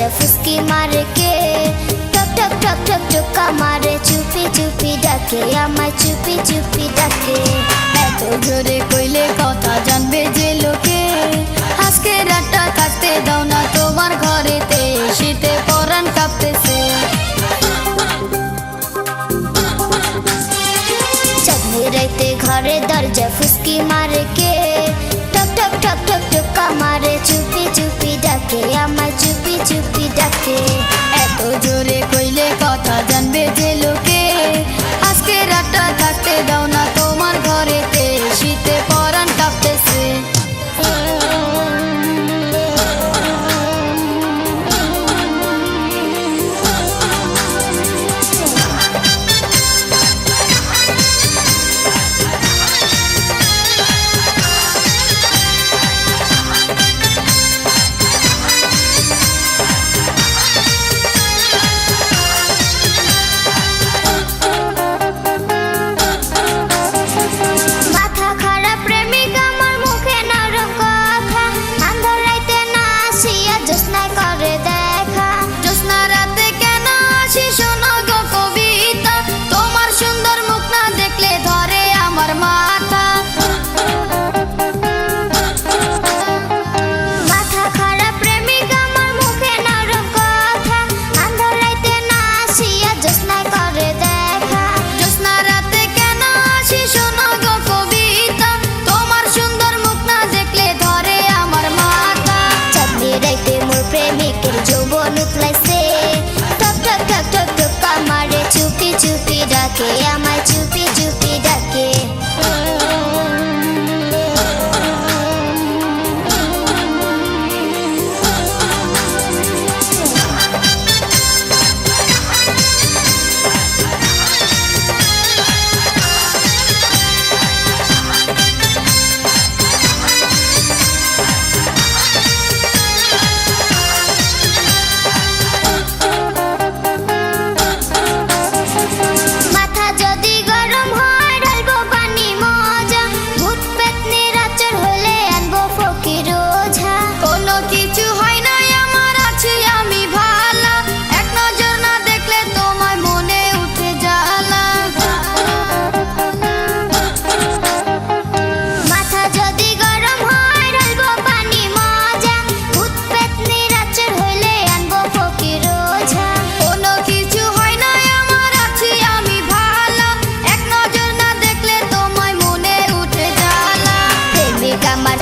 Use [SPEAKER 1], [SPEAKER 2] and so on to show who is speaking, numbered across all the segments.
[SPEAKER 1] দরজা ফুসকি মারে কে? টক টক টক টক টোকা মারে চুপি চুপি ডাকে, আমায় চুপি চুপি ডাকে।
[SPEAKER 2] এত জোরে কইলে কথা জানবে যে লোকে, আজকে রাতটা কাটতে দাও না তোমার ঘরেতে, শীতে পরাণ কাঁপতেছে।
[SPEAKER 1] চাঁদনি রাইতে ঘরে দরজা ফুসকি মারে কে? টক টক টক টক টোকা মারে চুপি চুপি ডাকে, আমায় চুপি চুপি ডাকে।
[SPEAKER 2] এত জোরে কইলে কথা জানবে যে লোকে, আজকে রাতটা থাকতে দাও না তোমার ঘরেতে, শীতে পরাণ কাঁপতেছে।
[SPEAKER 1] প্রেমিকের যৌবন উতলাইছে, টক টক টক টক টোকা মারে চুপি চুপি ডাকে, আমায় চুপি চুপি ডাকে।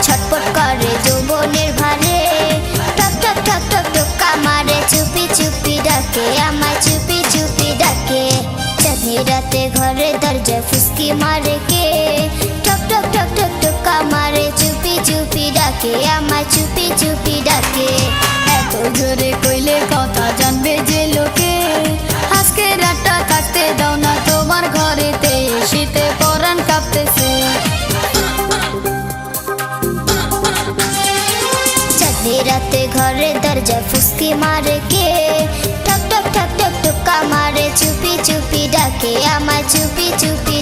[SPEAKER 1] ছটপট করে যৌবনের ভারে, টক টক টক টক টোকা মারে চুপি চুপি ডাকে, আমায় চুপি চুপি ডাকে। চাঁদনি রাতে ঘরে দরজা ফুসকি মারে কে? টক টক টক টক টোকা মারে চুপি চুপি ডাকে, আমায় চুপি চুপি ডাকে।
[SPEAKER 2] এত জোরে কইলে কথা জানবে যে লোকে, আজকে রাতটা কাটতে দাও না তোমার ঘরেতে, শীতে পরাণ কাঁপতেছে।
[SPEAKER 1] রাতে ঘরে দরজা ফুসকি মারে কে? টক টক টক টক টোকা মারে চুপি চুপি ডাকে, আমায় চুপি চুপি